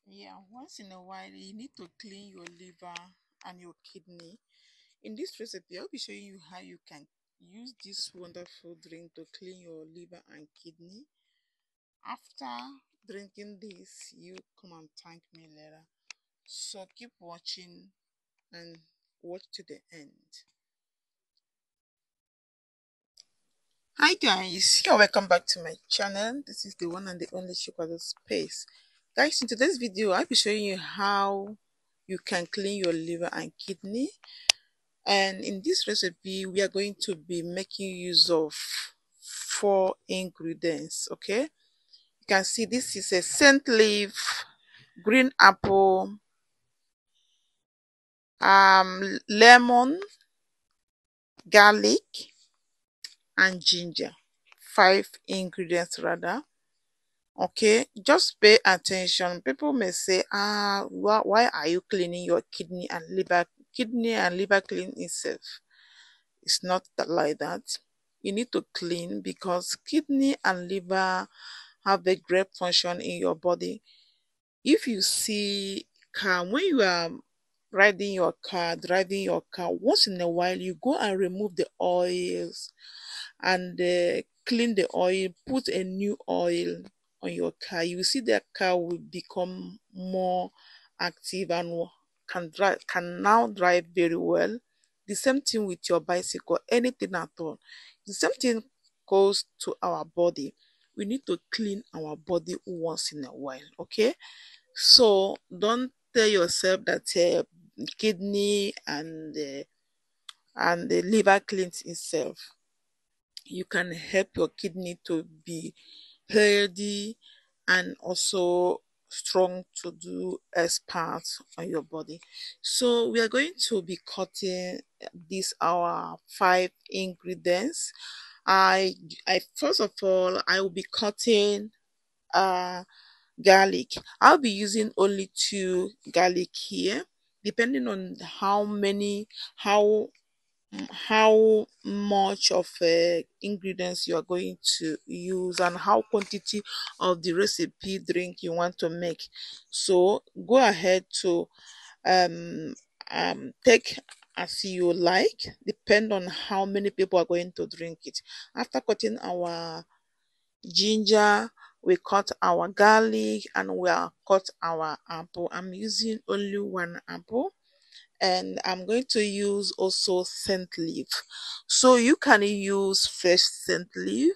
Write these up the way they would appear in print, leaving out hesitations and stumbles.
Yeah, once in a while, you need to clean your liver and your kidney. In this recipe, I'll be showing you how you can use this wonderful drink to clean your liver and kidney. After drinking this, you come and thank me later. So keep watching and watch to the end. Hi guys, you're welcome back to my channel. This is the one and the only Chikwado space. Guys, in today's video, I'll be showing you how you can clean your liver and kidney. And in this recipe, we are going to be making use of 4 ingredients. Okay, you can see this is a scent leaf, green apple, lemon, garlic, and ginger. 5 ingredients rather. Okay, just pay attention. People may say, why are you cleaning your kidney and liver? Kidney and liver clean itself. It's not like that. You need to clean because kidney and liver have a great function in your body. If you see car, when you are riding your car, driving your car, once in a while you go and remove the oils and clean the oil, put a new oil on your car. You see that car will become more active and can now drive very well. The same thing with your bicycle, anything at all. The same thing goes to our body. We need to clean our body once in a while, okay? So don't tell yourself that kidney and the liver cleans itself. You can help your kidney to be healthy and also strong to do as parts on your body. So we are going to be cutting these our 5 ingredients. I first of all I will be cutting uh garlic. I'll be using only 2 garlic here, depending on how much of ingredients you are going to use and how quantity of the recipe drink you want to make. So go ahead to um take as you like, depend on how many people are going to drink it. After cutting our ginger, we cut our garlic, and we are cut our apple. I'm using only 1 apple, and I'm going to use also scent leaf. So you can use fresh scent leaf.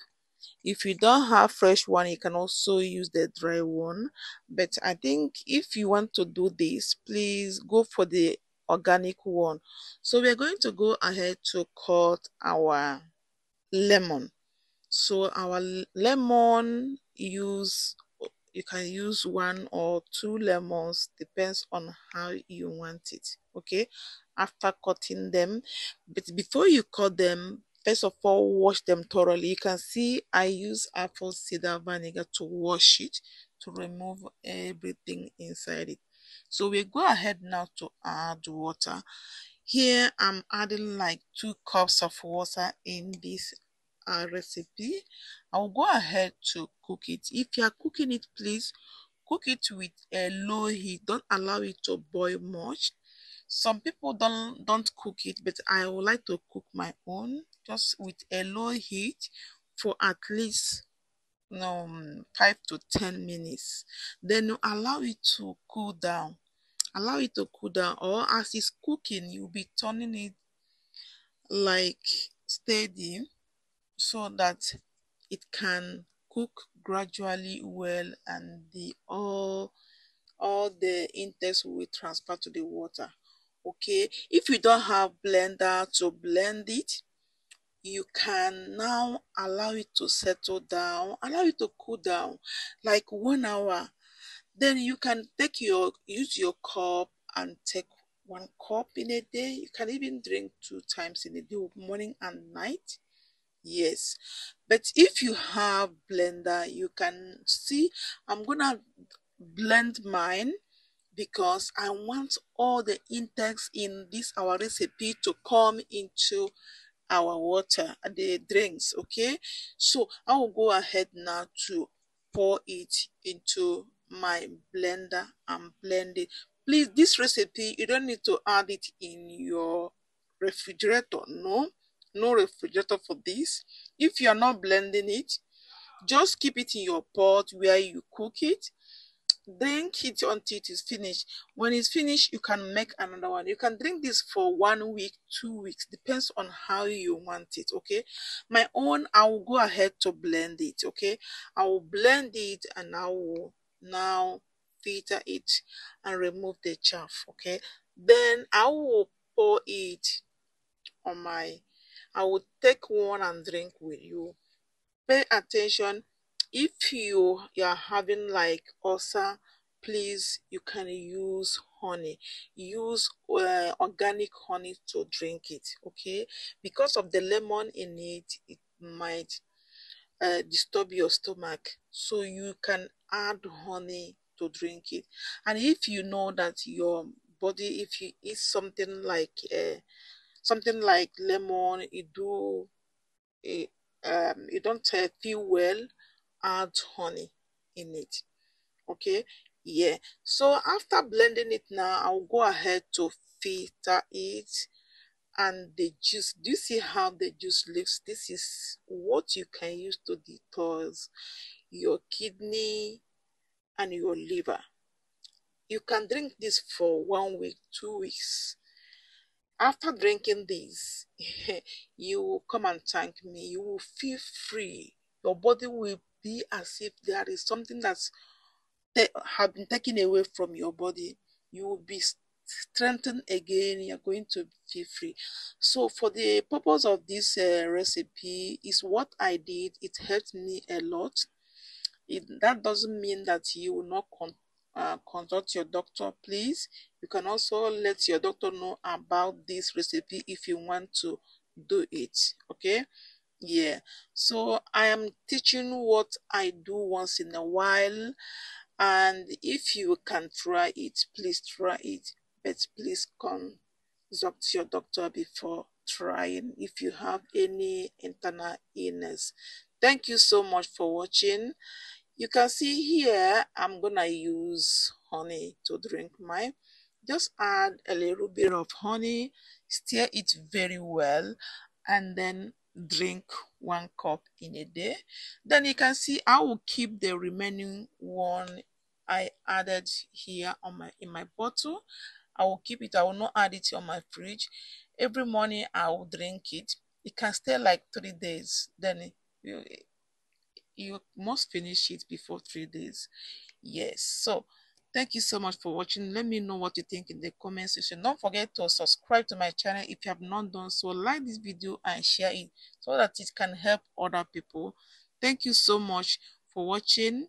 If you don't have fresh one, you can also use the dry one. But I think if you want to do this, please go for the organic one. So we're going to go ahead to cut our lemon. So our lemon, you can use 1 or 2 lemons, depends on how you want it. Okay, after cutting them, but before you cut them, first of all wash them thoroughly. You can see I use apple cider vinegar to wash it, to remove everything inside it. So we go ahead now to add water. Here I'm adding like 2 cups of water in this recipe. I'll go ahead to cook it. If you are cooking it, please cook it with a low heat. Don't allow it to boil much. Some people don't cook it, but I would like to cook my own just with a low heat for at least 5 to 10 minutes. Then you allow it to cool down. Allow it to cool down, or as it's cooking, you'll be turning it like steady so that it can cook gradually well, and the all the intakes will transfer to the water. Okay, if you don't have blender to blend it, you can now allow it to settle down, allow it to cool down like 1 hour. Then you can use your cup and take 1 cup in a day. You can even drink 2 times in a day, morning and night. Yes, but if you have blender, you can see I'm gonna blend mine because I want all the intakes in this our recipe to come into our water, the drinks. Okay, so I will go ahead now to pour it into my blender and blend it. Please, this recipe, you don't need to add it in your refrigerator. No, no refrigerator for this. If you are not blending it, just keep it in your pot where you cook it. Drink it until it is finished. When it's finished, you can make another one. You can drink this for 1 week, 2 weeks, depends on how you want it. Okay, my own, I will go ahead to blend it. Okay, I will blend it and I will now filter it and remove the chaff. Okay, then I will pour it on my, I will take one and drink with you. Pay attention. If you're having like ulcer, please, you can use honey. Use organic honey to drink it. Okay, because of the lemon in it, it might disturb your stomach, so you can add honey to drink it. And if you know that your body, if you eat something like lemon, it, you don't feel well, add honey in it. Okay, yeah. So after blending it now, I'll go ahead to filter it. And the juice, do you see how the juice looks? This is what you can use to detox your kidney and your liver. You can drink this for 1 week, 2 weeks. After drinking this, you will come and thank me. You will feel free. Your body will be as if there is something that's have been taken away from your body. You will be strengthened again. You're going to feel free. So for the purpose of this recipe is what I did. It helped me a lot. That doesn't mean that you will not consult your doctor. Please, you can also let your doctor know about this recipe if you want to do it. Okay, yeah. So I am teaching what I do once in a while, and if you can try it, please try it, but please consult your doctor before trying if you have any internal illness. Thank you so much for watching. You can see here, I'm gonna use honey to drink mine. Just add a little bit of honey, stir it very well, and then drink 1 cup in a day. Then you can see I will keep the remaining one I added here on in my bottle. I will keep it. I will not add it on my fridge. Every morning I will drink it. It can stay like 3 days. Then you must finish it before 3 days. Yes. So thank you so much for watching. Let me know what you think in the comment section. Don't forget to subscribe to my channel if you have not done so. Like this video and share it so that it can help other people. Thank you so much for watching.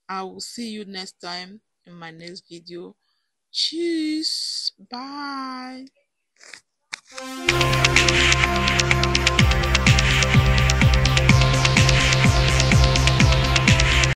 I will see you next time in my next video. Cheers. Bye.